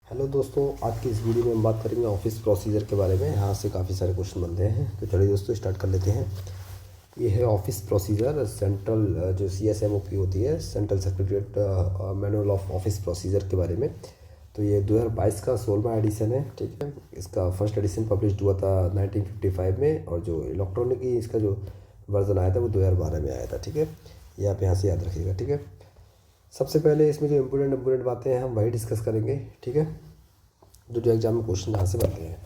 Hello दोस्तों, आज की इस वीडियो में हम बात करेंगे ऑफिस प्रोसीजर के बारे में। यहाँ से काफ़ी सारे क्वेश्चन बनते हैं, तो चलिए दोस्तों स्टार्ट कर लेते हैं। ये है ऑफिस प्रोसीजर सेंट्रल, जो CSMOP होती है, central secretariat manual of office procedure के बारे में। तो ये 2022 का 16वां एडिशन है। ठीक है, इसका फर्स्ट एडिशन पब्लिश हुआ था 1955 में, और जो इलेक्ट्रॉनिक इसका जो वर्जन आया था वो 2012 में आया था। ठीक है, ये आप यहाँ से याद रखिएगा। ठीक है, सबसे पहले इसमें जो इम्पोर्टेंट बातें हैं हम वही डिस्कस करेंगे। ठीक है, जो एग्जाम में क्वेश्चन यहाँ से बनते हैं।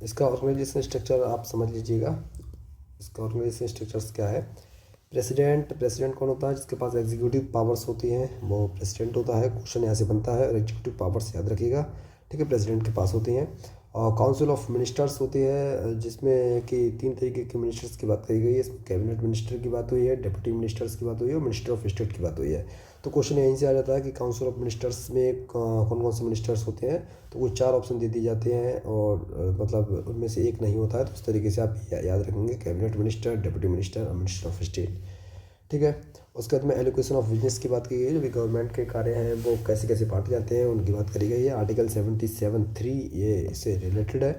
इसका ऑर्गेनाइजेशन स्ट्रक्चर आप समझ लीजिएगा। इसका ऑर्गेनाइजेशन स्ट्रक्चर्स क्या है। प्रेसिडेंट कौन होता है? जिसके पास एग्जीक्यूटिव पावर्स होती हैं वो प्रेसिडेंट होता है। क्वेश्चन यहाँ से बनता है और एग्जीक्यूटिव पावर्स याद रखिएगा। ठीक है, प्रेसिडेंट के पास होती हैं। और काउंसिल ऑफ मिनिस्टर्स होती है, जिसमें कि 3 तरीके के मिनिस्टर्स की बात करी गई है। इसमें कैबिनेट मिनिस्टर की बात हुई है, डिप्टी मिनिस्टर्स की बात हुई है और मिनिस्टर ऑफ स्टेट की बात हुई है। तो क्वेश्चन यहीं से आ जाता है कि काउंसिल ऑफ मिनिस्टर्स में कौन कौन से मिनिस्टर्स होते हैं। तो वो 4 ऑप्शन दे दिए जाते हैं, और मतलब उनमें से एक नहीं होता है। तो उस तरीके से आप याद रखेंगे, कैबिनेट मिनिस्टर, डिप्टी मिनिस्टर और मिनिस्टर ऑफ स्टेट। ठीक है, उसके बाद में एलोकेशन ऑफ बिजनेस की बात की गई है। जो भी गवर्नमेंट के कार्य हैं वो कैसे कैसे बांटे जाते हैं उनकी बात करी गई है। आर्टिकल 77(3) ये इससे रिलेटेड है।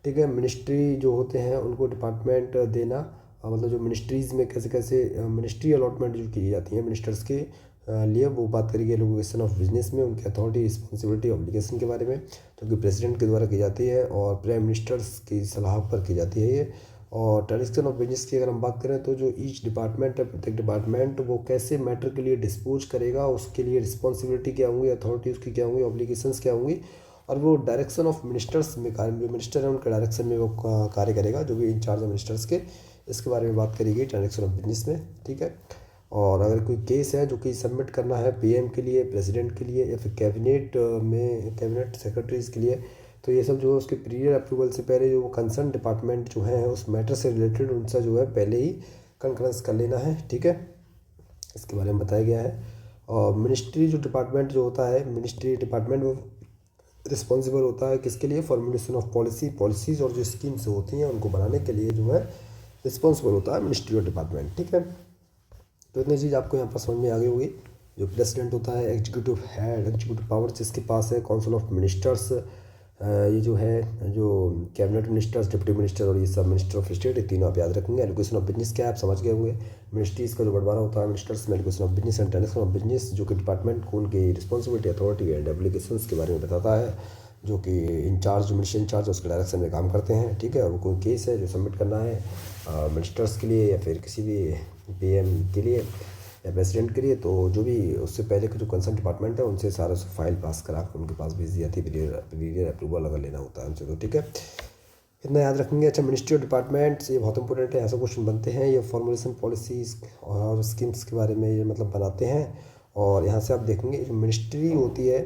ठीक है, मिनिस्ट्री जो होते हैं उनको डिपार्टमेंट देना, मतलब जो मिनिस्ट्रीज़ में कैसे कैसे मिनिस्ट्री अलॉटमेंट जो की जाती है मिनिस्टर्स के लिए, वो बात करी गई एलोकेशन ऑफ बिजनेस में। उनकी अथॉरिटी, रिस्पॉन्सिबिलिटी, ऑब्लिगेशन के बारे में, जो कि प्रेसिडेंट के द्वारा की जाती है और प्राइम मिनिस्टर्स की सलाह पर की जाती है ये। और ट्रांजेक्शन ऑफ बिजनेस की अगर हम बात करें तो जो ईच डिपार्टमेंट है, प्रत्येक डिपार्टमेंट वो कैसे मैटर के लिए डिस्पोज करेगा, उसके लिए रिस्पॉन्सिबिलिटी क्या होंगी, अथॉरिटी उसकी क्या होंगी, ऑब्लिगेशंस क्या होंगी, और वो डायरेक्शन ऑफ मिनिस्टर्स में कार्य, जो मिनिस्टर है उनके डायरेक्शन में वो कार्य करेगा, जो भी इंचार्ज है मिनिस्टर्स के। इसके बारे में बात करी गई ट्रांजेक्शन ऑफ बिजनेस में। ठीक है, और अगर कोई केस है जो कि सबमिट करना है PM के लिए, प्रेसिडेंट के लिए, या फिर कैबिनेट सेक्रेटरीज के लिए, तो ये सब जो है उसके पीरियड अप्रूवल से पहले जो कंसर्न डिपार्टमेंट जो है उस मैटर से रिलेटेड उनसे जो है पहले ही कंकरेंस कर लेना है। ठीक है, इसके बारे में बताया गया है। और मिनिस्ट्री जो डिपार्टमेंट जो होता है, मिनिस्ट्री डिपार्टमेंट वो रिस्पॉन्सिबल होता है किसके लिए? फॉर्मुलेशन ऑफ पॉलिसीज़ और जो स्कीम्स होती हैं उनको बनाने के लिए जो है रिस्पॉन्सिबल होता है मिनिस्ट्री और डिपार्टमेंट। ठीक है, तो इतनी चीज़ आपको यहाँ पर समझ में आ गई होगी। जो प्रेसिडेंट होता है, एग्जीक्यूटिव हेड, एग्जीक्यूटिव पावर जिसके पास है, काउंसिल ऑफ मिनिस्टर्स, ये जो है जो कैबिनेट मिनिस्टर्स, डिप्टी मिनिस्टर और ये सब मिनिस्टर ऑफ स्टेट, ये तीनों आप याद रखेंगे। एलोकेशन ऑफ बिजनेस क्या है आप समझ गए होंगे। मिनिस्ट्रीज़ का जो बंटवारा होता है मिनिस्टर्स में, allocation of business and transaction of business, जो कि डिपार्टमेंट को उनकी रिस्पॉन्सिबिलिटी, अथॉरिटी एंड एप्लीकेशंस के बारे में बताता है, जो कि इंचार्ज, जो मिनिस्टर इंचार्ज उसके डायरेक्शन में काम करते हैं। ठीक है, और कोई केस है जो सबमिट करना है मिनिस्टर्स के लिए या फिर किसी भी PM के लिए या प्रेसिडेंट के लिए, तो जो भी उससे पहले के जो कंसर्न डिपार्टमेंट है उनसे सारा फाइल पास करा कर उनके पास भेज दी जाती है, पीरियड अप्रूवल अगर लेना होता है उनसे। तो ठीक है, इतना याद रखेंगे। अच्छा, मिनिस्ट्री ऑफ डिपार्टमेंट्स ये बहुत इंपॉर्टेंट है, ऐसा क्वेश्चन बनते हैं। ये फॉर्मुलेशन पॉलिसीज़ और स्कीम्स के बारे में ये मतलब बनाते हैं। और यहाँ से आप देखेंगे जो मिनिस्ट्री होती है,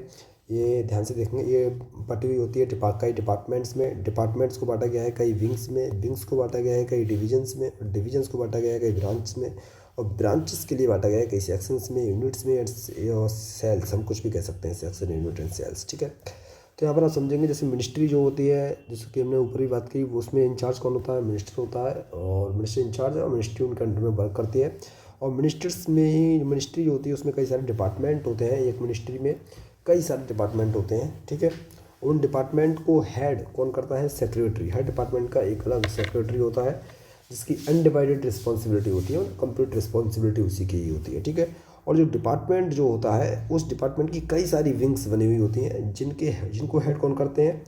ये ध्यान से देखेंगे, ये बटी हुई होती है कई डिपार्टमेंट्स में। डिपार्टमेंट्स को बांटा गया है कई विंग्स में, विंग्स को बांटा गया है कई डिविजन्स में, डिविजन्स को बांटा गया है कई ब्रांच में, और ब्रांचेस के लिए बांटा गया है कई सेक्शंस में, यूनिट्स में और सेल्स, हम कुछ भी कह सकते हैं, सेक्शन, यूनिट एंड सेल्स। ठीक है, तो यहाँ पर आप समझेंगे जैसे मिनिस्ट्री जो होती है, जैसे कि हमने ऊपर ही बात की, वो उसमें इंचार्ज कौन होता है? मिनिस्टर होता है, और मिनिस्टर इंचार्ज है और मिनिस्ट्री उनके अंडर में वर्क करती है। और मिनिस्टर्स में ही मिनिस्ट्री होती है, उसमें कई सारे डिपार्टमेंट होते हैं। एक मिनिस्ट्री में कई सारे डिपार्टमेंट होते हैं। ठीक है, उन डिपार्टमेंट को हेड कौन करता है? सेक्रेटरी। हर डिपार्टमेंट का एक अलग सेक्रेटरी होता है जिसकी अनडिवाइडेड रिस्पॉन्सिबिलिटी होती है और कंप्लीट रिस्पॉन्सिबिलिटी उसी की ही होती है। ठीक है, और जो डिपार्टमेंट जो होता है उस डिपार्टमेंट की कई सारी विंग्स बनी हुई होती हैं, जिनको हेड कौन करते हैं?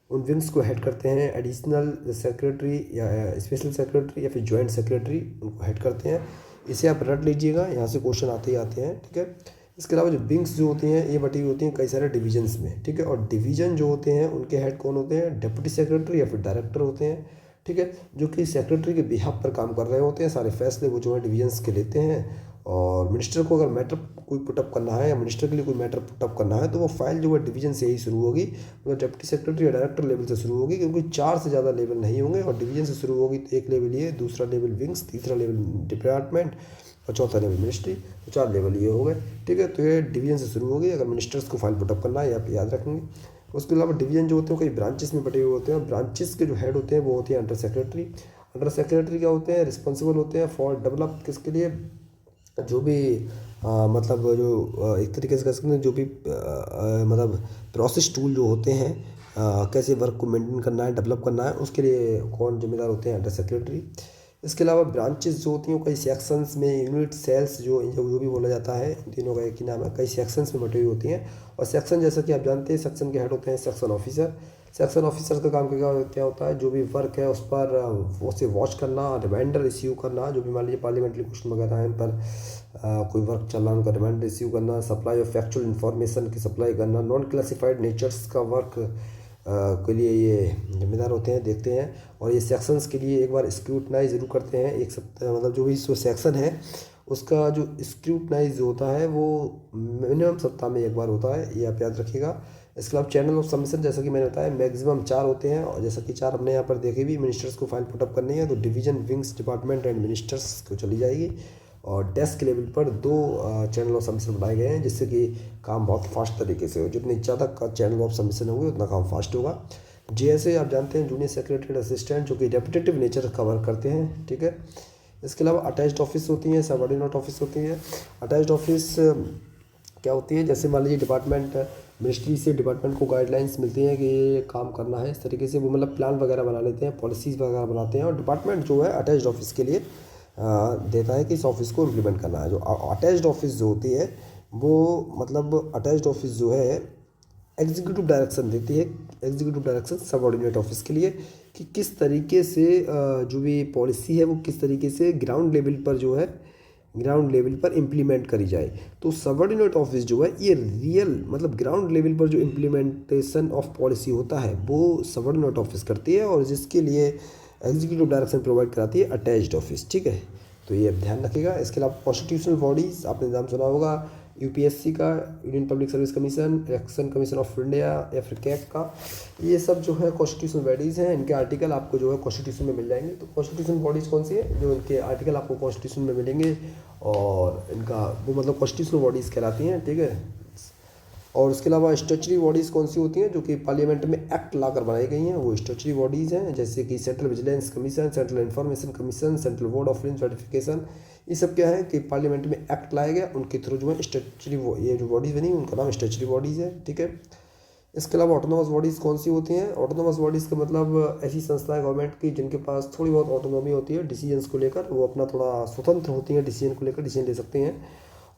उन विंग्स को हेड करते हैं एडिशनल सेक्रेटरी या स्पेशल सेक्रेटरी या फिर जॉइंट सेक्रेटरी, उनको हेड करते हैं। इसे आप रट लीजिएगा, यहाँ से क्वेश्चन आते ही आते हैं। ठीक है, इसके अलावा जो विंग्स जो होती हैं ये बटी हुई होती हैं कई सारे डिविजन्स में। ठीक है, और डिवीजन जो होते हैं उनके हेड कौन होते हैं? डिप्टी सेक्रेटरी या फिर डायरेक्टर होते हैं। ठीक है, जो कि सेक्रेटरी के बिहाफ पर काम कर रहे होते हैं, सारे फैसले वो जो है डिवीजन्स के लेते हैं। और मिनिस्टर को अगर मैटर कोई पुटअप करना है या मिनिस्टर के लिए कोई मैटर पुटअप करना है तो वो फाइल जो है डिवीजन से ही शुरू होगी, मतलब डिप्टी सेक्रेटरी या डायरेक्टर लेवल से शुरू होगी, क्योंकि 4 से ज़्यादा लेवल नहीं होंगे। और डिवीजन से शुरू होगी तो एक लेवल ये, दूसरा लेवल विंग्स, तीसरा लेवल डिपार्टमेंट और चौथा लेवल मिनिस्ट्री। तो 4 लेवल ये हो गए। ठीक है, तो ये डिवीजन से शुरू होगी अगर मिनिस्टर्स को फाइल पुटअप करना है, आप याद रखेंगे। उसके अलावा डिवीजन जो होते हैं कई ब्रांचेस में बटे हुए होते हैं। ब्रांचेस के जो हेड होते हैं वो होते हैं अंडर सेक्रेटरी। अंडर सेक्रेटरी क्या होते हैं? रिस्पॉन्सिबल होते हैं फॉर डेवलप किसके लिए? जो भी मतलब जो एक तरीके से कह सकते हैं जो भी मतलब प्रोसेस टूल जो होते हैं, कैसे वर्क को मेंटेन करना है, डेवलप करना है, उसके लिए कौन जिम्मेदार होते हैं? Under secretary. इसके अलावा ब्रांचेस जो होती हैं कई सेक्शंस में, यूनिट सेल्स जो भी बोला जाता है, इन तीनों का एक ही नाम है, कई सेक्शंस में बटी हुई होती हैं। और सेक्शन जैसा कि आप जानते हैं, सेक्शन के हेड होते हैं सेक्शन ऑफिसर। सेक्शन ऑफिसर का काम क्या होता है? जो भी वर्क है उस पर उसे वॉच करना, रिमाइंडर इश्यू करना, जो भी मान लीजिए पार्लियामेंट्री क्वेश्चन वगैरह है इन पर कोई वर्क चल रहा है उनका रिमाइंडर इश्यू करना, सप्लाई ऑफ फैक्चुअल इन्फॉर्मेशन की सप्लाई करना, नॉन क्लासिफाइड नेचर्स का वर्क के लिए ये जिम्मेदार होते हैं, देखते हैं। और ये सेक्शंस के लिए एक बार स्क्रूटनाइज जरूर करते हैं, एक सप्ताह मतलब जो भी सेक्शन है उसका जो स्क्रूटनाइज होता है वो मिनिमम सप्ताह में एक बार होता है, ये आप याद रखिएगा। इसके अलावा चैनल ऑफ सबमिशन, जैसा कि मैंने बताया मैक्सिमम 4 होते हैं, और जैसा कि 4 हमने यहाँ पर देखे भी। मिनिस्टर्स को फाइल पुटअप करनी है तो division, wings, department and ministers को चली जाएगी। और डेस्क लेवल पर 2 चैनल ऑफ सबमिशन बनाए गए हैं, जिससे कि काम बहुत फास्ट तरीके से हो। जितने ज़्यादा का चैनल ऑफ सबमिशन होंगे उतना काम फास्ट होगा। JSA आप जानते हैं, जूनियर सेक्रेटरी असिस्टेंट, जो कि रेपिटेटिव नेचर का वर्क करते हैं, ठीक है। इसके अलावा अटैच्ड ऑफिस होती हैं, सबऑर्डिनेट ऑफिस होती हैं। अटैच्ड ऑफिस क्या होती है? जैसे मान लीजिए डिपार्टमेंट, मिनिस्ट्री से डिपार्टमेंट को गाइडलाइंस मिलती हैं कि ये काम करना है, इस तरीके से वो मतलब प्लान वगैरह बना लेते हैं, पॉलिसीज़ वगैरह बनाते हैं, और डिपार्टमेंट जो है अटैच्ड ऑफिस के लिए देता है कि इस ऑफिस को इम्प्लीमेंट करना है। जो अटैच्ड ऑफिस जो होती है वो मतलब अटैच्ड ऑफिस जो है एग्जीक्यूटिव डायरेक्शन देती है, एग्जीक्यूटिव डायरेक्शन सबऑर्डिनेट ऑफिस के लिए, कि किस तरीके से जो भी पॉलिसी है वो किस तरीके से ग्राउंड लेवल पर जो है ग्राउंड लेवल पर इम्प्लीमेंट करी जाए। तो सबऑर्डिनेट ऑफिस जो है ये रियल मतलब ग्राउंड लेवल पर जो इम्प्लीमेंटेशन ऑफ पॉलिसी होता है वो सबऑर्डिनेट ऑफिस करती है, और जिसके लिए एग्जीक्यूटिव डायरेक्शन प्रोवाइड कराती है अटैच्ड ऑफिस, ठीक है। तो ये अब ध्यान रखिएगा। इसके अलावा कॉन्स्टिट्यूशनल बॉडीज़, आपने नाम सुना होगा UPSC का, union public service commission, election commission of India या फिर कैग का, ये सब जो है कॉन्स्टिट्यूशनल बॉडीज़ हैं। इनके आर्टिकल आपको जो है कॉन्स्टिट्यूशन में मिल जाएंगे। तो कॉन्स्टिट्यूशनल बॉडीज़ कौन सी है? जो इनके आर्टिकल आपको कॉन्स्टिट्यूशन में मिलेंगे, और इनका वो मतलब कॉन्स्टिट्यूशनल बॉडीज़ कहलाती हैं, ठीक है। और उसके अलावा स्टैच्यूटरी बॉडीज़ कौन सी होती हैं? जो कि पार्लियामेंट में एक्ट लाकर बनाई गई हैं, वो स्टैच्यूटरी बॉडीज़ हैं, जैसे कि central vigilance commission, central information commission, central board of film certification. ये सब क्या है कि पार्लियामेंट में एक्ट लाया गया, उनके थ्रू जो है स्टैच्यूटरी ये जो बॉडीज़ बनी उनका नाम स्टैच्यूटरी बॉडीज़ है, ठीक है। इसके अलावा ऑटोनोमस बॉडीज़ कौन सी होती हैं? ऑटोनोमस बॉडीज़ का मतलब ऐसी संस्थाएं गवर्नमेंट की जिनके पास थोड़ी बहुत ऑटोनॉमी होती है डिसीजंस को लेकर, वो अपना थोड़ा स्वतंत्र होती हैं, डिसीजन को लेकर डिसीजन ले सकते हैं।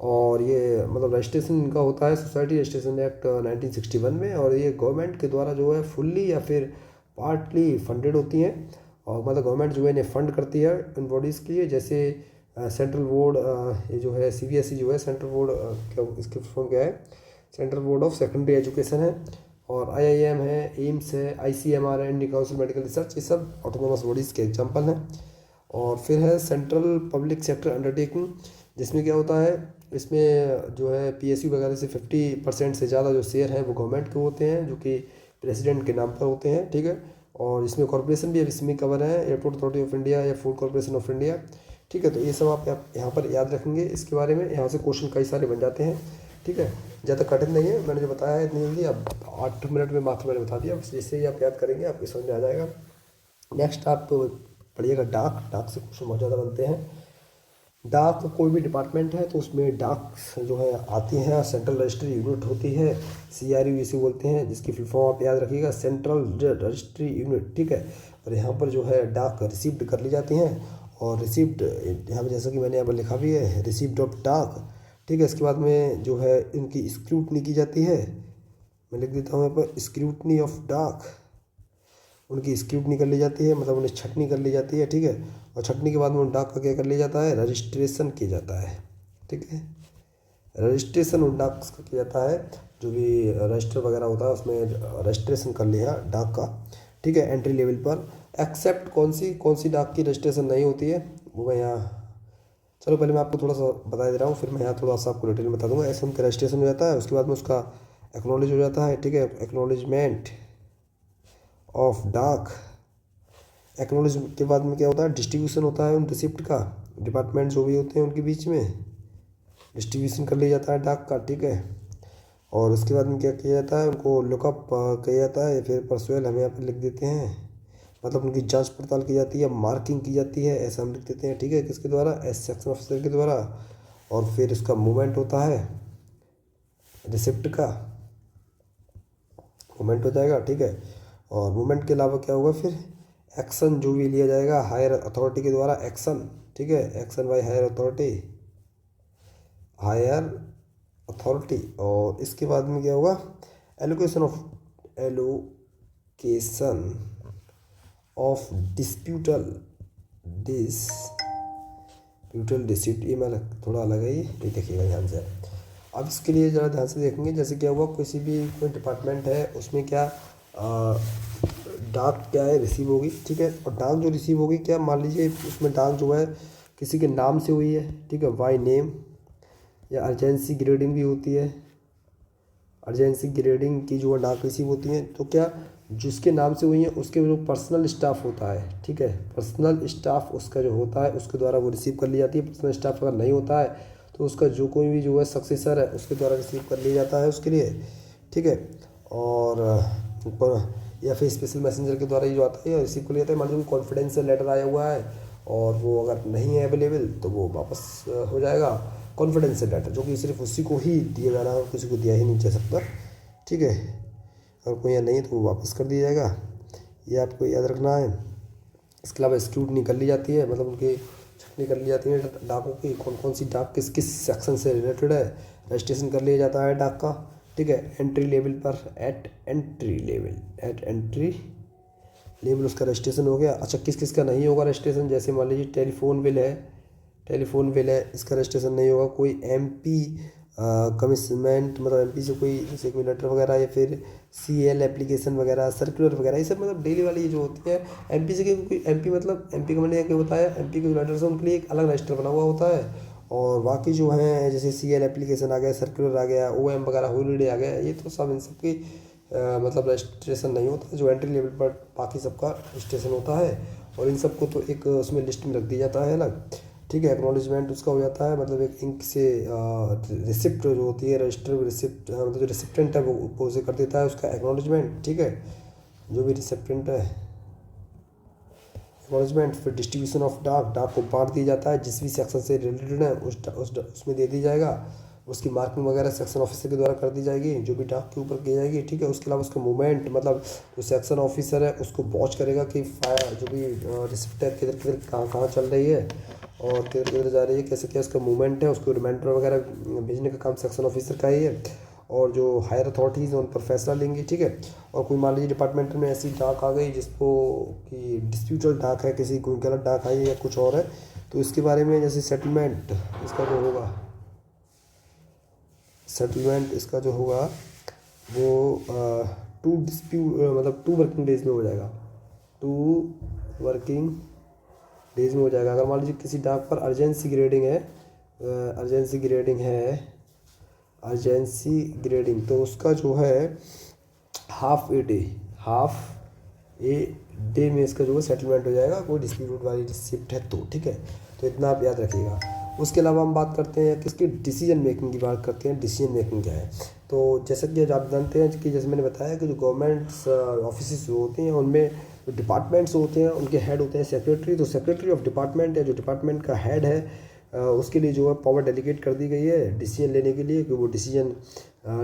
और ये मतलब रजिस्ट्रेशन इनका होता है सोसाइटी रजिस्ट्रेशन एक्ट 1961 में, और ये गवर्नमेंट के द्वारा जो है फुल्ली या फिर पार्टली फंडेड होती हैं, और मतलब गवर्नमेंट जो है इन्हें फंड करती है इन बॉडीज़ के लिए। जैसे सेंट्रल बोर्ड, ये जो है CBSE जो है सेंट्रल बोर्ड, क्या इसके फॉर्म क्या है? Central board of secondary education है, और IIM है, एम्स है, ICMR है, इंडियन काउंसिल मेडिकल रिसर्च, ये सब ऑटोनोमस बॉडीज़ के एग्जाम्पल हैं। और फिर है सेंट्रल पब्लिक सेक्टर अंडरटेकिंग, जिसमें क्या होता है? इसमें जो है PSU वगैरह से 50% से ज़्यादा जो शेयर हैं वो गवर्नमेंट के होते हैं, जो कि प्रेसिडेंट के नाम पर होते हैं, ठीक है। और इसमें कॉर्पोरेशन भी अब इसमें कवर है, एयरपोर्ट अथॉरिटी ऑफ इंडिया या फूड कॉर्पोरेशन ऑफ इंडिया, ठीक है। तो ये सब आप यहाँ पर याद रखेंगे इसके बारे में, यहाँ से क्वेश्चन कई सारे बन जाते हैं, ठीक है। ज़्यादा कठिन नहीं है, मैंने जो बताया है इतनी जल्दी, अब 8 मिनट में मात्र मैंने बता दिया, बस जिससे ही आप याद करेंगे आपको समझ में आ जाएगा। नेक्स्ट आप पढ़िएगा डाक। डाक से क्वेश्चन बहुत ज़्यादा बनते हैं। डाक कोई भी डिपार्टमेंट है तो उसमें डाक जो है आती है, सेंट्रल रजिस्ट्री यूनिट होती है, CRU इसे बोलते हैं, जिसकी फुल फॉर्म आप याद रखिएगा, सेंट्रल रजिस्ट्री यूनिट, ठीक है। और यहाँ पर जो है डाक रिसीव्ड कर ली जाती हैं, और रिसीव्ड यहाँ पर जैसा कि मैंने यहाँ पर लिखा भी है रिसीव्ड ऑफ डाक, ठीक है। इसके बाद में जो है इनकी स्क्रूटनी की जाती है, मैं लिख देता हूँ यहाँ पर स्क्रूटनी ऑफ डाक, उनकी स्क्रूटनी कर ली जाती है, मतलब उन्हें छटनी कर ली जाती है, ठीक है। और छटनी के बाद में उन डाक का क्या कर लिया जाता है? रजिस्ट्रेशन किया जाता है, ठीक है। रजिस्ट्रेशन उन डाक का किया जाता है, जो भी रजिस्टर वगैरह होता है उसमें रजिस्ट्रेशन कर लिया डाक का, ठीक है, एंट्री लेवल पर। एक्सेप्ट कौन सी डाक की रजिस्ट्रेशन नहीं होती है वो मैं यहाँ, चलो पहले मैं आपको थोड़ा सा बता दे रहा हूँ, फिर मैं यहाँ थोड़ा सा आपको डिटेल में बता दूँगा। ऐसे उनका रजिस्ट्रेशन हो जाता है, उसके बाद में उसका एक्नॉलेज हो जाता है, ठीक है, एक्नॉलेजमेंट ऑफ डाक। एक्नॉलेज के बाद में क्या होता है? डिस्ट्रीब्यूशन होता है उन रिसिप्ट का, डिपार्टमेंट जो भी होते हैं उनके बीच में डिस्ट्रीब्यूशन कर लिया जाता है डाक का, ठीक है। और उसके बाद में क्या किया जाता है? उनको लुकअप किया जाता है, या फिर परसुएल हम यहाँ पर लिख देते हैं, मतलब उनकी जांच पड़ताल की जाती है, मार्किंग की जाती है, ऐसा हम लिख देते हैं, ठीक है, किसके द्वारा? सेक्शन ऑफिसर के द्वारा। और फिर उसका मूवमेंट होता है, रिसिप्ट का मूवमेंट हो जाएगा, ठीक है। और मूवमेंट के अलावा क्या होगा फिर, एक्शन जो भी लिया जाएगा हायर अथॉरिटी के द्वारा, एक्शन, ठीक है, action by higher authority, higher authority. और इसके बाद में क्या होगा, एलोकेशन ऑफ डिस्प्यूटल रिसिप्ट, ये मैं थोड़ा अलग है, ये देखिएगा ध्यान से। अब इसके लिए ज़रा ध्यान से देखेंगे, जैसे क्या हुआ, किसी भी कोई डिपार्टमेंट है उसमें क्या डाक क्या है रिसीव होगी, ठीक है। और डाक जो रिसीव होगी, क्या मान लीजिए उसमें डाक जो है किसी के नाम से हुई है, ठीक है, बाय नेम, या अर्जेंसी ग्रेडिंग भी होती है, अर्जेंसी ग्रेडिंग की जो डाक रिसीव होती हैं, तो क्या जिसके नाम से हुई है उसके जो पर्सनल स्टाफ होता है, ठीक है, पर्सनल स्टाफ उसका जो होता है उसके द्वारा वो रिसीव कर ली जाती है। पर्सनल स्टाफ अगर नहीं होता है तो उसका जो कोई भी जो है सक्सेसर है उसके द्वारा रिसीव कर लिया जाता है उसके लिए, ठीक है। और या फिर स्पेशल मैसेंजर के द्वारा ये जो आता है रिसीव कर लिया जाता है। मान लीजिए कॉन्फिडेंशियल लेटर आया हुआ है और वो अगर नहीं है अवेलेबल तो वो वापस हो जाएगा। कॉन्फिडेंशियल लेटर जो कि सिर्फ उसी को ही दिया जाना है, किसी को दिया ही नहीं जा सकता, ठीक है। अगर कोई यहाँ नहीं है तो वो वापस कर दिया जाएगा, ये आपको याद रखना है। इसके अलावा स्क्रूटनी कर ली जाती है, मतलब उनकी छटनी कर ली जाती है डाकों की, कौन कौन सी डाक किस किस सेक्शन से रिलेटेड है, रजिस्ट्रेशन कर लिया जाता है डाक का, ठीक है। एंट्री लेवल पर एट एंट्री लेवल उसका रजिस्ट्रेशन हो गया। अच्छा, किस किस का नहीं होगा रजिस्ट्रेशन, जैसे मान लीजिए टेलीफोन बिल है, इसका रजिस्ट्रेशन नहीं होगा। कोई एमपी कमिटमेंट, मतलब एमपी से कोई जैसे कोई लेटर वगैरह, या फिर सीएल एप्लीकेशन वगैरह, सर्कुलर वगैरह, ये सब मतलब डेली वाली जो होती है एमपी से कोई एमपी, मतलब एमपी का मैंने क्या बताया, एमपी के जो लेटर्स हैं उनके लिए एक अलग रजिस्टर बना हुआ होता है। और बाकी जो हैं जैसे सीएल एप्लीकेशन आ गया, सर्कुलर आ गया, ओएम वगैरह, हॉलीडे आ गया, ये तो सब इन सब की मतलब रजिस्ट्रेशन नहीं होता। जो एंट्री लेवल पर बाकी सबका रजिस्ट्रेशन होता है, और इन सबको तो एक उसमें लिस्ट में रख दिया जाता है अलग, ठीक है। एक्नॉलेजमेंट उसका हो जाता है, मतलब एक इंक से रिसिप्ट जो होती है, रजिस्टर रिसिप्ट, मतलब जो रिसिप्टेंट है वो उसे कर देता है उसका एक्नॉलेजमेंट, ठीक है। जो भी रिसिप्टेंट है एक्नॉलेजमेंट, फिर डिस्ट्रीब्यूशन ऑफ डाक को बांट दिया जाता है, जिस भी सेक्शन से रिलेटेड है उसमें दे दी जाएगा। उसकी मार्किंग वगैरह सेक्शन ऑफिसर के द्वारा कर दी जाएगी, जो भी डाक के ऊपर की जाएगी, ठीक है। उसके अलावा उसका मूवमेंट, मतलब जो सेक्शन ऑफिसर है उसको वॉच करेगा कि जो भी रिसिप्ट है किधर किधर कहाँ कहाँ चल रही है और किधर किधर जा रही है, कैसे क्या उसका मूवमेंट है, उसको रिमाइंडर वगैरह भेजने का काम सेक्शन ऑफिसर का ही है। और जो हायर अथॉरिटीज़ हैं उन पर फैसला लेंगी, ठीक है। और कोई मान लीजिए डिपार्टमेंट में ऐसी डाक आ गई जिसको कि डिस्प्यूटल डाक है, किसी कोई गलत डाक आई है या कुछ और है, तो इसके बारे में जैसे सेटलमेंट इसका जो होगा, सेटलमेंट इसका जो होगा वो मतलब 2 वर्किंग डेज में हो जाएगा, 2 वर्किंग डेज में हो जाएगा। अगर मान लीजिए किसी डाक पर अर्जेंसी ग्रेडिंग तो उसका जो है हाफ ए डे में इसका जो है सेटलमेंट हो जाएगा, कोई डिस्प्यूट वाली रिसिप्ट है तो, ठीक है। तो इतना आप याद रखिएगा। उसके अलावा हम बात करते हैं किसकी, डिसीजन मेकिंग की बात करते हैं। डिसीजन मेकिंग क्या है, तो जैसा कि आप जानते हैं कि जैसे मैंने बताया कि जो गवर्नमेंट्स ऑफिस जो होती हैं उनमें जो डिपार्टमेंट्स होते हैं उनके हेड होते हैं सेक्रेटरी। तो सेक्रेटरी ऑफ डिपार्टमेंट या जो डिपार्टमेंट का हेड है उसके लिए जो है पावर डेलीगेट कर दी गई है डिसीजन लेने के लिए, कि वो डिसीजन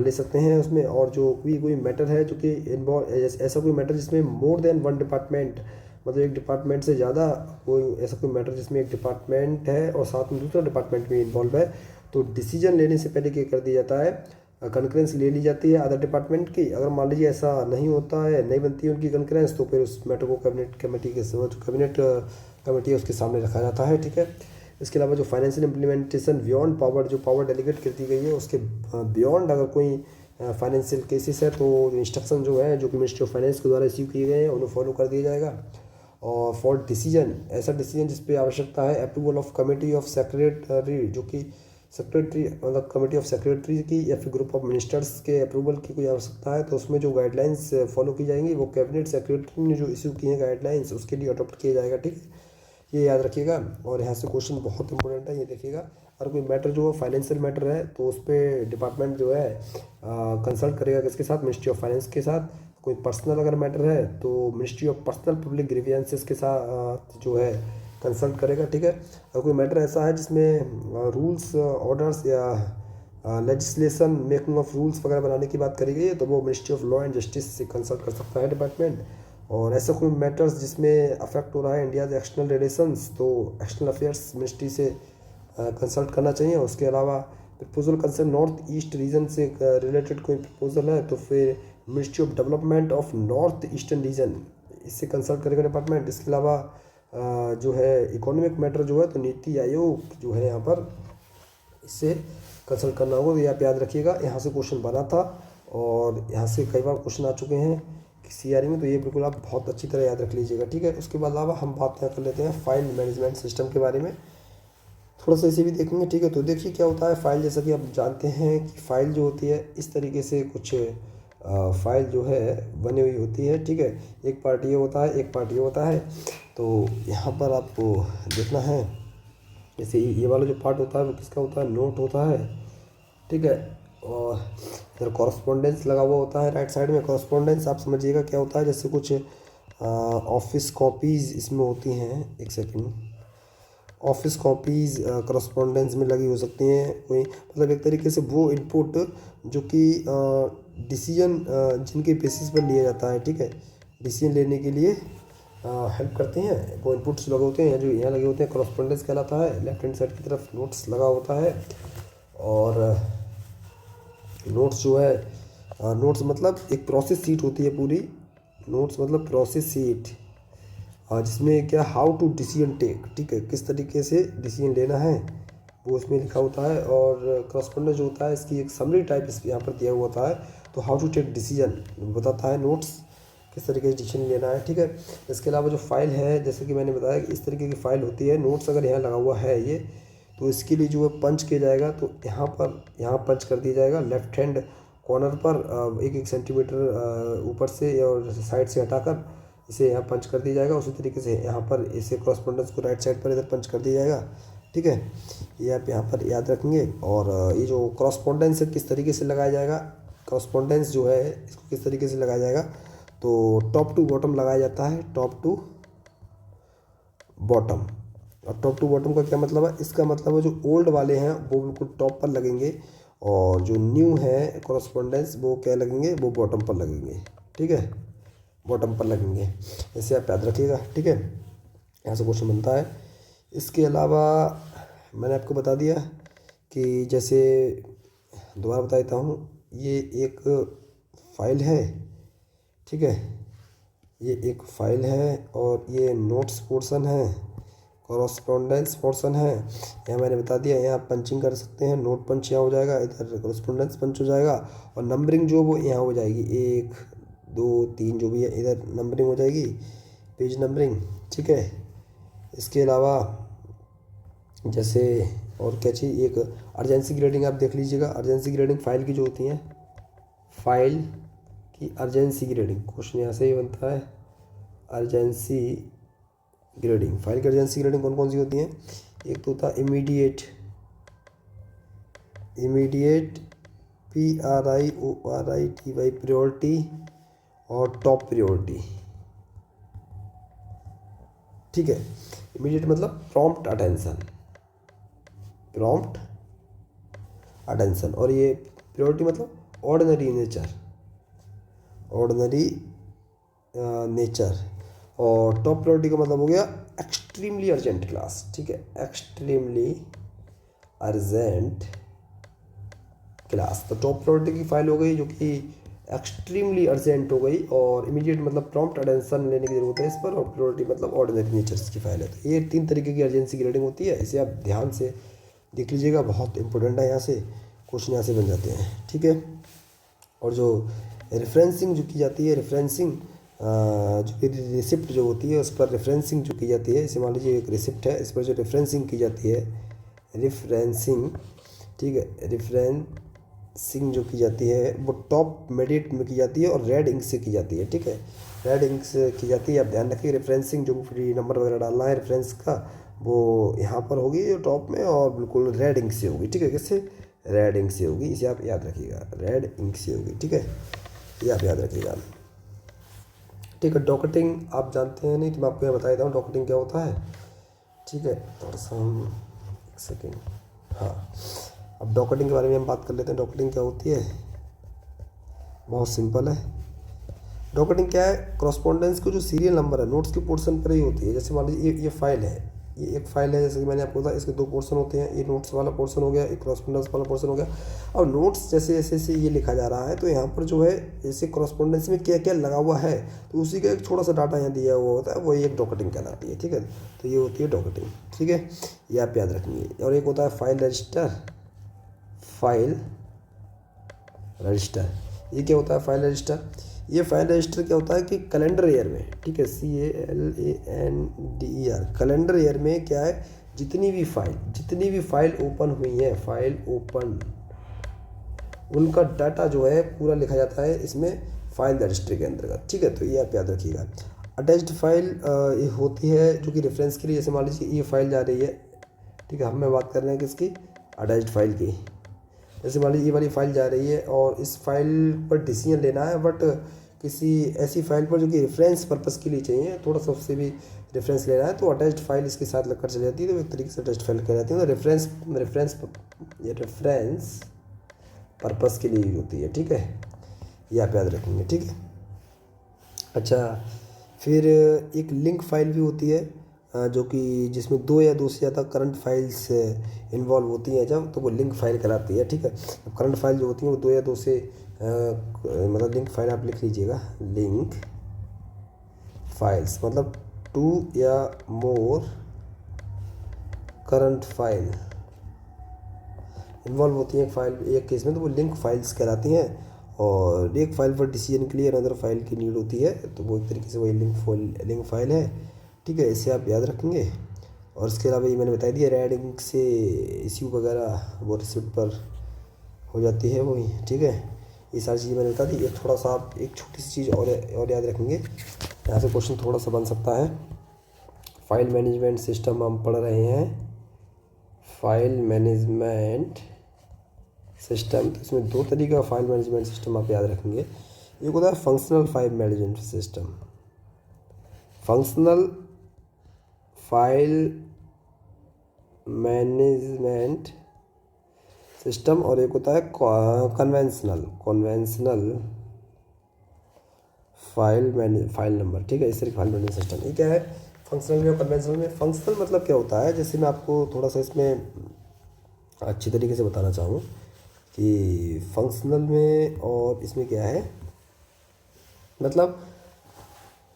ले सकते हैं उसमें। और जो कोई मैटर है जो कि इन्वॉल्व, ऐसा कोई मैटर जिसमें मोर देन वन डिपार्टमेंट, मतलब एक डिपार्टमेंट से ज़्यादा कोई ऐसा कोई मैटर जिसमें एक डिपार्टमेंट है और साथ में दूसरा डिपार्टमेंट भी इन्वॉल्व है, तो डिसीजन लेने से पहले क्या कर दिया जाता है, कंकरेंस ले ली जाती है अदर डिपार्टमेंट की। अगर मान लीजिए ऐसा नहीं होता है, नहीं बनती है उनकी कंकरेंस, तो फिर उस मैटर को कैबिनेट कमेटी है उसके सामने रखा जाता है, ठीक है। इसके अलावा जो फाइनेंशियल इम्प्लीमेंटेशन बियॉन्ड पावर, जो पावर डेलीगेट कर दी गई है उसके बियॉन्ड अगर कोई फाइनेंशियल केसेस है तो इंस्ट्रक्शन जो है जो कि मिनिस्ट्री ऑफ फाइनेंस के द्वारा इश्यू किए गए हैं उन्हें फॉलो कर दिया जाएगा। और फॉर डिसीजन, ऐसा डिसीजन जिस पे आवश्यकता है approval of committee of secretary, जो कि सेक्रेटरी मतलब कमेटी ऑफ सेक्रेटरी की या फिर ग्रुप ऑफ मिनिस्टर्स के अप्रूवल की कोई आवश्यकता है, तो उसमें जो गाइडलाइंस फॉलो की जाएंगी वो कैबिनेट सेक्रेटरी ने जो इशू किए हैं गाइडलाइंस उसके लिए अडॉप्ट किया जाएगा, ठीक है। ये याद रखिएगा। और यहाँ से क्वेश्चन बहुत इंपॉर्टेंट है, ये देखिएगा। और कोई मैटर जो फाइनेंशियल मैटर है तो उस पर डिपार्टमेंट जो है कंसल्ट करेगा किसके साथ, मिनिस्ट्री ऑफ फाइनेंस के साथ। कोई पर्सनल अगर मैटर है तो ministry of personnel public grievances के साथ जो है कंसल्ट करेगा। ठीक है, अगर कोई मैटर ऐसा है जिसमें रूल्स ऑर्डर्स या लेजिस्लेशन मेकिंग ऑफ रूल्स वगैरह बनाने की बात करी गई है तो वो ministry of law and justice से कंसल्ट कर सकता है डिपार्टमेंट। और ऐसा कोई मैटर्स जिसमें अफेक्ट हो रहा है इंडिया के एक्सटर्नल रिलेशंस तो एक्सटर्नल अफेयर्स मिनिस्ट्री से कंसल्ट करना चाहिए। उसके अलावा proposal concern north east region से रिलेटेड कोई प्रपोजल है तो फिर ministry of development of north eastern region इससे कंसल्ट करेगा डिपार्टमेंट। इसके अलावा जो है इकोनॉमिक मैटर जो है तो नीति आयोग जो है यहाँ पर इससे कंसल्ट करना होगा। तो ये आप याद रखिएगा, यहाँ से क्वेश्चन बना था और यहाँ से कई बार क्वेश्चन आ चुके हैं सीआरई में, तो ये बिल्कुल आप बहुत अच्छी तरह याद रख लीजिएगा। ठीक है, उसके बाद अलावा हम बात कर लेते हैं फाइल मैनेजमेंट सिस्टम के बारे में, थोड़ा सा इसे भी देखेंगे। ठीक है, तो देखिए क्या होता है फाइल, जैसा कि आप जानते हैं कि फ़ाइल जो होती है इस तरीके से कुछ फाइल जो है बनी हुई होती है। ठीक है, एक पार्ट ये होता है, एक पार्ट ये होता है। तो यहाँ पर आपको देखना है, जैसे ये वाला जो पार्ट होता है वो किसका होता है, नोट होता है। ठीक है, और इधर कॉरस्पॉन्डेंस लगा हुआ होता है राइट साइड में। कॉरस्पॉन्डेंस आप समझिएगा क्या होता है, जैसे कुछ ऑफिस कॉपीज़ इसमें होती हैं, एक सेकंड, ऑफिस कॉपीज़ करस्पॉन्डेंस में लगी हो सकती हैं कोई, मतलब एक तरीके से वो इनपुट जो कि डिसीजन जिनके बेसिस पर लिया जाता है। ठीक है, डिसीजन लेने के लिए हेल्प करते हैं, वो इनपुट्स लगे होते हैं जो यहाँ लगे होते हैं, करस्पॉन्डेंस कहलाता है। लेफ्ट हैंड साइड की तरफ नोट्स लगा होता है, और नोट्स जो है नोट्स मतलब एक प्रोसेस सीट होती है पूरी, नोट्स मतलब प्रोसेस सीट, जिसमें क्या हाउ टू डिसीजन टेक। ठीक है, किस तरीके से डिसीजन लेना है वो इसमें लिखा होता है। और करस्पॉन्डेंस जो होता है इसकी एक समरी टाइप इस यहाँ पर दिया हुआ होता है, तो हाउ टू टेक डिसीजन बताता है नोट्स, किस तरीके से डिसीजन लेना है। ठीक है, इसके अलावा जो फाइल है जैसे कि मैंने बताया कि इस तरीके की फाइल होती है। नोट्स अगर यहाँ लगा हुआ है ये, तो इसके लिए जो है पंच किया जाएगा, तो यहाँ पंच कर दिया जाएगा लेफ्ट हैंड कॉर्नर पर 1-1 सेंटीमीटर ऊपर से और साइड से हटाकर इसे यहाँ पंच कर दिया जाएगा। उसी तरीके से यहाँ पर इसे कॉरस्पॉन्डेंस को राइट साइड पर इधर पंच कर दिया जाएगा। ठीक है, ये आप यहाँ पर याद रखेंगे। और ये जो कॉरस्पॉन्डेंस है किस तरीके से लगाया जाएगा, कॉरस्पॉन्डेंस जो है इसको किस तरीके से लगाया जाएगा, तो टॉप टू बॉटम लगाया जाता है, टॉप टू बॉटम। और टॉप टू बॉटम का क्या मतलब है, इसका मतलब है जो ओल्ड वाले हैं वो बिल्कुल टॉप पर लगेंगे और जो न्यू है कॉरस्पॉन्डेंस वो क्या लगेंगे, वो बॉटम पर लगेंगे। ठीक है, बॉटम पर लगेंगे, ऐसे आप याद रखिएगा। ठीक है, यहाँ से क्वेश्चन बनता है। इसके अलावा मैंने आपको बता दिया कि जैसे दोबारा बता देता हूँ, ये एक फ़ाइल है। ठीक है, ये एक फ़ाइल है और ये नोट्स पोर्शन है, कॉरस्पॉन्डेंस पोर्शन है। यहाँ मैंने बता दिया, यहाँ पंचिंग कर सकते हैं, नोट पंच यहाँ हो जाएगा, इधर कॉरस्पॉन्डेंस पंच हो जाएगा, और नंबरिंग जो वो यहाँ हो जाएगी 1 2 3 जो भी है इधर नंबरिंग हो जाएगी, पेज नंबरिंग। ठीक है, इसके अलावा जैसे और क्या चाहिए, एक अर्जेंसी ग्रेडिंग आप देख लीजिएगा। अर्जेंसी ग्रेडिंग फाइल की जो होती हैं, फाइल की अर्जेंसी ग्रेडिंग, क्वेश्चन यहाँ से ही बनता है। अर्जेंसी ग्रेडिंग, फाइल की अर्जेंसी ग्रेडिंग कौन कौन सी होती हैं, एक तो होता है इमीडिएट PRIORITY प्रायोरिटी और टॉप प्रायोरिटी। ठीक है, इमीडिएट मतलब प्रॉम्प्ट अटेंशन, और ये प्रायोरिटी मतलब ऑर्डिनरी नेचर, और टॉप प्रायोरिटी का मतलब हो गया एक्सट्रीमली अर्जेंट क्लास। ठीक है, एक्सट्रीमली अर्जेंट क्लास, तो टॉप प्रायोरिटी की फाइल हो गई जो कि एक्सट्रीमली अर्जेंट हो गई, और इमीडिएट मतलब प्रॉम्प्ट अटेंशन लेने की जरूरत है इस पर, और प्रायोरिटी मतलब ऑर्डिनरी नेचर्स की फाइल है। तो ये 3 तरीके की अर्जेंसी ग्रेडिंग होती है, इसे आप ध्यान से देख लीजिएगा, बहुत इंपॉर्टेंट है, यहाँ से क्वेश्चन यहाँ से बन जाते हैं। ठीक है, और जो रेफरेंसिंग जो की जाती है, रेफरेंसिंग जो कि रिसिप्ट जो होती है उस पर रेफरेंसिंग जो की जाती है, इसे मान लीजिए एक रिसिप्ट है, इस पर जो रेफरेंसिंग की जाती है, रेफरेंसिंग। ठीक है, रेफरेंसिंग जो की जाती है वो टॉप मेडिएट में की जाती है और रेड इंक से की जाती है। ठीक है, रेड इंक से की जाती है, आप ध्यान रखिए। रेफरेंसिंग जो फ्री नंबर वगैरह डालना है रेफरेंस का, वो यहाँ पर होगी टॉप में, और बिल्कुल रेड इंक से होगी। ठीक है, किससे, रेड इंक से होगी, इसे आप याद रखिएगा, रेड इंक से होगी। ठीक है, ये आप याद रखिएगा। ठीक है, डॉकेटिंग आप जानते हैं नहीं तो मैं आपको यहाँ बता देता हूँ डॉकेटिंग क्या होता है। ठीक है। थोड़ा सा हम एक सेकेंड, हाँ, अब डॉकेटिंग के बारे में हम बात कर लेते हैं। डॉकेटिंग क्या होती है? बहुत सिंपल है। डॉकेटिंग क्या है? करस्पॉन्डेंस को जो सीरियल नंबर है नोट्स के पोर्शन पर ही होती है। जैसे मान लीजिए ये फाइल है, ये एक फाइल है, जैसे कि मैंने आपको बताया इसके दो पोर्शन होते हैं। ये नोट्स वाला पोर्शन हो गया, एक करस्पॉन्डेंस वाला पोर्शन हो गया। अब नोट्स जैसे जैसे जैसे ये लिखा जा रहा है तो यहाँ पर जो है जैसे करस्पॉन्डेंस में क्या क्या लगा हुआ है तो उसी का एक छोटा सा डाटा यहाँ दिया हुआ होता है, वही एक डॉकेटिंग कहलाती है। ठीक है, तो ये होती है डॉकेटिंग। ठीक है, ये आप याद रखेंगे। और एक होता है फाइल रजिस्टर। फाइल रजिस्टर, ये क्या होता है? File register. ये फाइल रजिस्टर क्या होता है कि कैलेंडर ईयर में, ठीक है, CALENDER, कैलेंडर ईयर में क्या है, जितनी भी फाइल ओपन हुई है, फाइल ओपन, उनका डाटा जो है पूरा लिखा जाता है इसमें फाइल रजिस्टर के अंतर्गत। ठीक है, तो ये आप याद रखिएगा। अटैच्ड फाइल ये होती है जो कि रेफरेंस के लिए, जैसे मान लीजिए ये फाइल जा रही है, ठीक है, हम बात कर रहे हैं किसकी? अटैच्ड फाइल की। जैसे मान लीजिए ये वाली फाइल जा रही है और इस फाइल पर डिसीजन लेना है, बट किसी ऐसी फाइल पर जो कि रेफरेंस पर्पस के लिए चाहिए, थोड़ा सा उससे भी रेफरेंस लेना है, तो अटैच्ड फाइल इसके साथ लगकर चली जाती है, तो एक तरीके से अटैच्ड फाइल कहलाती है। तो रेफरेंस पर्पस के लिए यूज होती है। ठीक है, ये आप याद रखेंगे। ठीक है, अच्छा, फिर एक लिंक फाइल भी होती है जो कि जिसमें दो या दो से ज़्यादा करंट फाइल्स इन्वॉल्व होती हैं जब, तो वो लिंक फाइल कहलाती है। ठीक है, अब करंट फाइल जो होती हैं वो दो या दो से मतलब लिंक फाइल आप लिख लीजिएगा। लिंक फाइल्स मतलब टू या मोर करंट फाइल इन्वॉल्व होती हैं एक केस में, तो वो लिंक फाइल्स कहलाती हैं। और एक फाइल पर डिसीजन के लिए अनदर फाइल की नीड होती है, तो वो एक तरीके से वही लिंक फाइल है। ठीक है, इसे आप याद रखेंगे। और इसके अलावा ये मैंने बता दिया, रेडिंग से इश्यू वगैरह वो रिसिप्ट पर हो जाती है वही। ठीक है, ये सारी चीज़ें मैंने बता दी। एक थोड़ा सा आप एक छोटी सी चीज़ और याद रखेंगे, यहाँ से क्वेश्चन थोड़ा सा बन सकता है। फाइल मैनेजमेंट सिस्टम हम पढ़ रहे हैं, फाइल मैनेजमेंट सिस्टम। तो इसमें दो तरीके का फाइल मैनेजमेंट सिस्टम आप याद रखेंगे। एक होता है functional file management system, functional file management system, और एक होता है कन्वेंशनल फाइल नंबर। ठीक है, इस तरह फाइल मैनेजमेंट सिस्टम। ये क्या है? फंक्शनल में और कन्वेंशनल में। फंक्शनल मतलब क्या होता है, जैसे मैं आपको थोड़ा सा इसमें अच्छी तरीके से बताना चाहूँ कि फंक्शनल में और इसमें क्या है, मतलब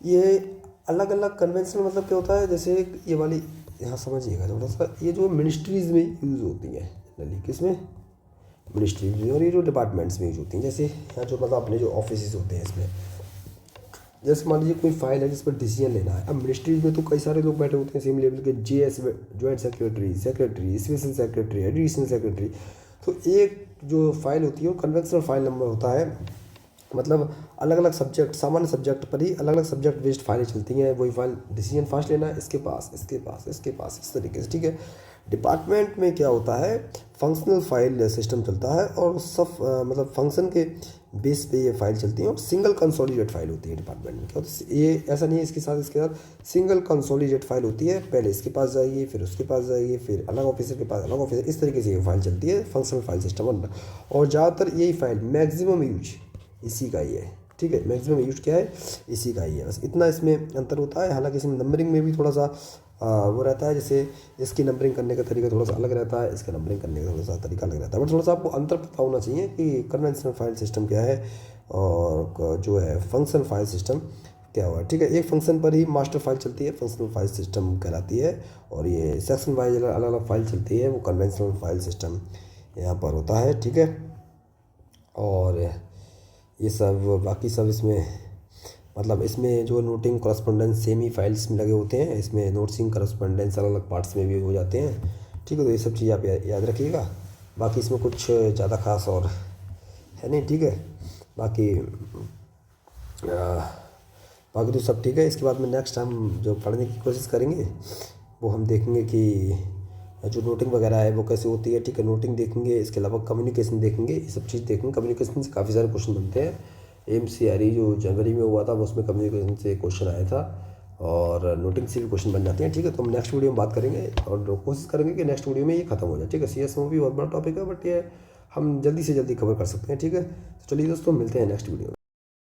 ये अलग अलग। कन्वेंशनल मतलब क्या होता है, जैसे ये वाली यहाँ समझिएगा थोड़ा सा, ये जो मिनिस्ट्रीज़ में यूज़ होती हैं जनरली, किसमें? मिनिस्ट्रीज में। और ये जो डिपार्टमेंट्स में यूज होती हैं, जैसे यहाँ जो मतलब अपने जो ऑफिस होते हैं इसमें, जैसे मान लीजिए कोई फाइल है जिस पर डिसीजन लेना है। अब मिनिस्ट्रीज में तो कई सारे लोग बैठे होते हैं सेम लेवल के, JS joint secretary, special secretary, additional secretary. तो एक जो फाइल होती है वो कन्वेंशनल फाइल नंबर होता है, मतलब अलग अलग सब्जेक्ट, सामान्य सब्जेक्ट पर ही अलग अलग सब्जेक्ट बेस्ड फाइलें चलती हैं। वही फाइल डिसीजन फास्ट लेना है, इसके पास इस तरीके से। ठीक है, डिपार्टमेंट में क्या होता है, फंक्शनल फाइल सिस्टम चलता है, और सब मतलब फंक्शन के बेस पे ये फाइल चलती हैं, और सिंगल कंसोलिडेट फाइल होती है डिपार्टमेंट में। क्या होता है, ये ऐसा नहीं है, इसके साथ सिंगल कंसोलिडेट फाइल होती है। पहले इसके पास जाइए, फिर उसके पास जाइए, फिर अलग ऑफिसर के पास अलग ऑफिसर, इस तरीके से ये फाइल चलती है, फंक्शनल फाइल सिस्टम। और ज़्यादातर यही फाइल मैक्सिमम यूज इसी का ही है। ठीक है, मैक्सिमम यूज क्या है, इसी का ही है, बस इतना इसमें अंतर होता है। हालांकि इसमें नंबरिंग में भी थोड़ा सा वो रहता है, जैसे इसकी नंबरिंग करने का तरीका थोड़ा सा अलग रहता है, इसका नंबरिंग करने का थोड़ा सा तरीका अलग रहता है, बट थोड़ा सा आपको अंतर पता होना चाहिए कि कन्वेंशनल फाइल सिस्टम क्या है और जो है फंक्शनल फाइल सिस्टम क्या हुआ। ठीक है, एक फंक्शन पर ही मास्टर फाइल चलती है, फंक्शनल फाइल सिस्टम कहलाती है, और ये सेक्शन वाइज अलग अलग फाइल चलती है, वो कन्वेंशनल फाइल सिस्टम यहाँ पर होता है। ठीक है, और ये सब बाकी सब इसमें मतलब इसमें जो नोटिंग करस्पॉन्डेंस सेम ही फाइल्स में लगे होते हैं, इसमें नोट्सिंग करस्पॉन्डेंस अलग अलग पार्ट्स में भी हो जाते हैं। ठीक है, तो ये सब चीज़ आप याद रखिएगा। बाकी इसमें कुछ ज़्यादा खास और है नहीं। ठीक है, बाकी बाकी तो सब ठीक है। इसके बाद में नेक्स्ट हम जो पढ़ने की कोशिश करेंगे वो हम देखेंगे कि जो नोटिंग वगैरह है वो कैसे होती है। ठीक है, नोटिंग देखेंगे, इसके अलावा कम्युनिकेशन देखेंगे, ये सब चीज़ देखेंगे। कम्युनिकेशन से काफ़ी सारे क्वेश्चन बनते हैं। MCRE जो जनवरी में हुआ था वो उसमें कम्युनिकेशन से क्वेश्चन आया था, और नोटिंग से भी क्वेश्चन बन जाते हैं, ठीक है। तो हम नेक्स्ट वीडियो में बात करेंगे और कोशिश करेंगे कि नेक्स्ट वीडियो में ये खत्म हो जाए, ठीक है। CSMO भी बहुत बड़ा टॉपिक है, बट ये हम जल्दी से जल्दी कवर कर सकते हैं, ठीक है। तो चलिए दोस्तों, मिलते हैं नेक्स्ट वीडियो में।